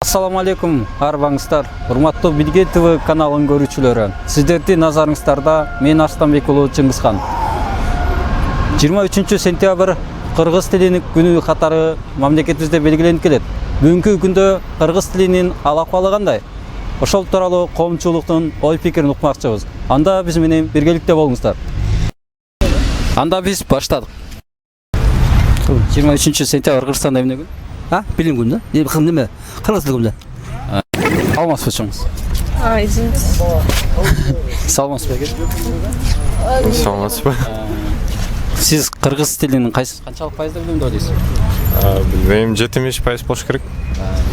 Assalamu алейкум, арбаңыздар. Урматтуу Билге ТВ каналын көрүүчүлөрү. Сиздердин назарыңыздарда мен Арстанбек уулу Чыңгызхан. 23 сентябрь кыргыз тилинин күнү катары мамлекетибизде белгиленип келет. Бүгүнкү күндө кыргыз тилинин ал-акыбалы кандай? Ошол тууралуу коомчулуктун ой пикирин укмакчыбыз. Анда биз менен биргеликте болуңуздар. Анда биз баштадык. 23 сентябрь Кыргызстанда эмне күн? Билим күнү. Неме? Кыргыз тили күнү. Алмазбы чоңуз? Извините. Саламатсызбы эке? Саламатсызбы? Сиз кыргыз тилинин канчалык пайызды билем деп ойлойсуз? Билбейм, 70% болуш керек.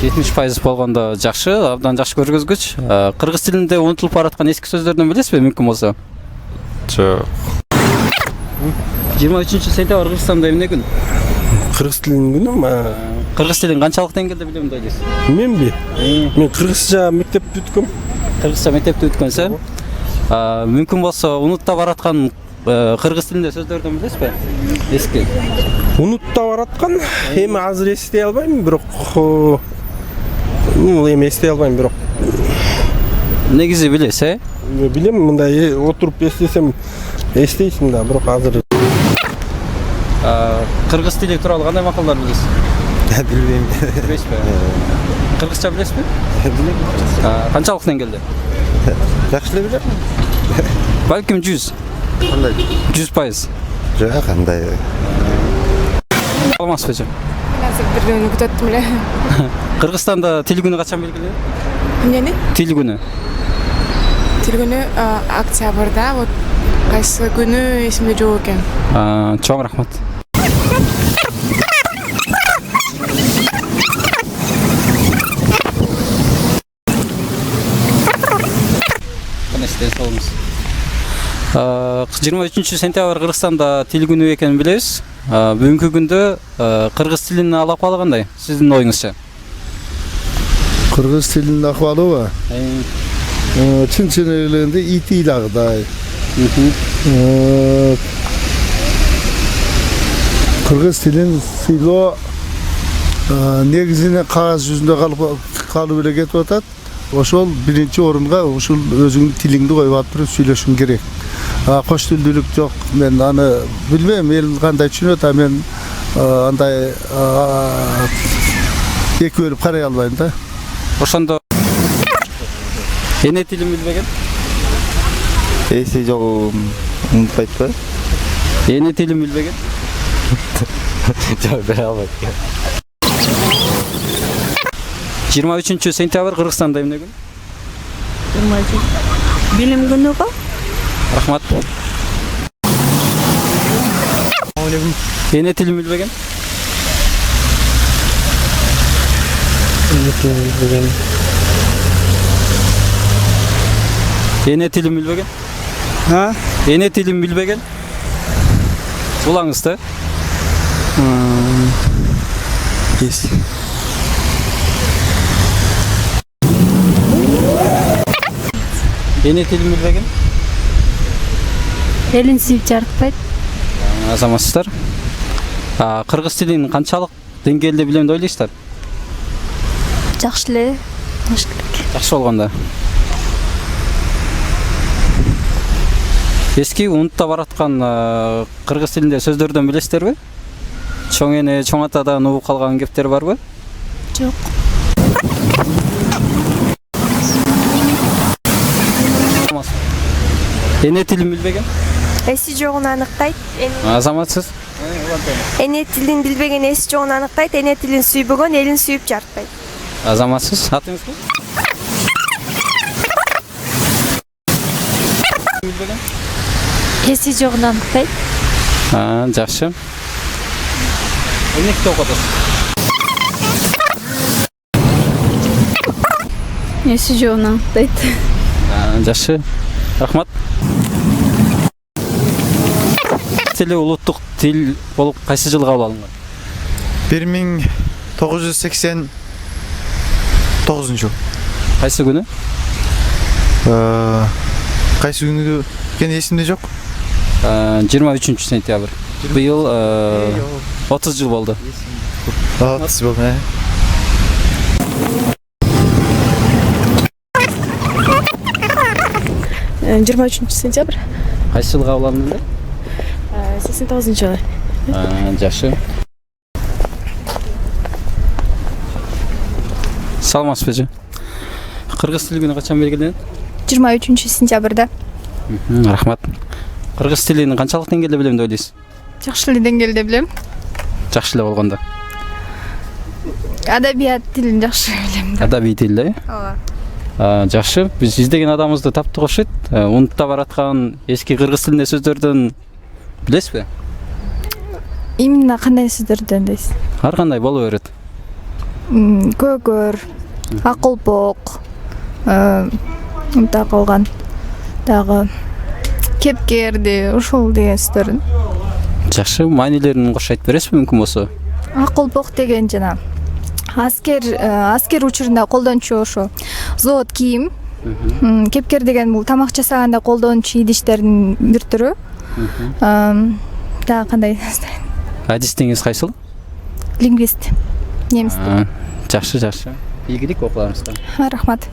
70% болгондо жакшы, абдан жакшы көргөзгүч. Кыргыз тилинде унутулуп бараткан эски сөздөрдөн билесизби, мүмкүн болсо? Жок. 23 сентябрь Кыргызстанда эмне күн? Кыргыз тилинин күнү. Кыргыз тилин канчалык деңгээлде билем деп ойлойсуз? Менби? Мен кыргызча мектепти бүткөм. Кыргызча мектепти бүткөнсү? Мүмкүн болсо унутта бараткан кыргыз тилинде сөздөрдөн билесизби? Эски. Унутта бараткан, эми азыр эстей албайм, бирок эми эстей албайм, бирок Негизи билесиз, билем, мындай отуруп эстесем эстейсиң да, бирок азыр кыргыз тили тууралуу кандай макалдар билесиз? Билбейм. Билесизби? Кыргызча билесизби? Билем. Канчалык деңгээлде? Жакшы эле билем. Балким 100. Кандай? 100%. Жок, кандай. Саламатсызбы? Азыр бирөөнү күтөттүм эле. Кыргызстанда тил күнү качан белгиленет? Эмнени? Тил күнү. Тил күнү октябрда, вот кайсы күнү эсимде жок экен. Чоң рахмат. Канештен соңуз. 23 сентябрь Кыргызстанда тил күнү экенин билебиз. Бүгүнкү күндө кыргыз тилинин ал-акыбалы кандай? Сиздин оюңузча? Кыргыз тилинин акыбалыбы? Чын элегенде ит ыйлагыдай. Кыргыз тилин сыйлоо негизинен кагаз жүзүндө калып эле кетип атат. Ошол биринчи орунга ушул өзүңдүн тилиңди коюп алып туруп сүйлөшүң керек. Кош тилдүүлүк жок. Мен аны билбейм, эл кандай түшүнөт, мен андай эки бөлүп карай албайм да. Ошондо эне тилин билбеген? Эси жок, унутпайтпы? Эне тилин билбеген? Жок, бере албайт. 23 сентябрь Кыргызстанда эмне күн? Билим күнү го? Рахмат. Эне тилин билбеген? Эне тилин билбеген? Эне тилин билбеген? Улаңызды? Эне тилин билбеген? Элин сүйүп жарытпайт. Азаматсыздар. Кыргыз тилин канчалык деңгээлде билем деп ойлойсуздар? Жакшы эле. Жакшы болгондо. Эски унутта бараткан кыргыз тилинде сөздөрдөн билесиздерби? Чоң эне, чоң атадан угуп калган кептер барбы? Жок. Эне тилин билбеген? Эси жогун аныктайт. Азаматсыз. Эне тилин билбеген эси жогун аныктайт. Эне тилин сүйбөгөн элин сүйүп жарытпайт. Азаматсыз. Атыңызбы? Эси жогун аныктайт. Жакшы. Эмнекте окудуңуз? Эси жогун аныктайт. Жакшы. Рахмат. Тили улуттук тил болуп кайсы жылы кабыл алынган? 1989 жыл. Кайсы күнү? Кайсы күнү экен эсимде жок. 23 сентябрь. Быйыл 30 жыл болду. 30 жыл болду. 23 сентябрь. Кайсы жылы кабыл алындыңдар? 89-жылы. Жакшы. Саламатсызбы эже? Кыргыз тили күнү качан белгиленет? 23 сентябрда. Рахмат. Кыргыз тилин канчалык деңгээлде билем деп ойлойсуз? Жакшы эле деңгээлде билем. Жакшы эле болгондо. Адабият тилин жакшы билем. Адабий тил, э? Ооба. Жакшы. Биз издеген адамыбызды таптык окшойт. Унутта бараткан эски кыргыз тилинде сөздөрдөн билесизби? Именно кандай сөздөрдөн дейсиз? Ар кандай боло берет. Көкөр, акылпок, унта калган дагы кепкерди, ушул деген сөздөрдүн. Жакшы, маанилерин кошо айтып бересизби мүмкүн болсо? Акылпок деген жана аскер учурунда колдончу ошо завод кийим. Кепкер деген бул тамак жасаганда колдончу идиштердин бир түрү. Дагы кандай? Адистиңиз кайсыл? Лингвист. Немис. Жакшы. Ийгилик окууларыңызга. Рахмат.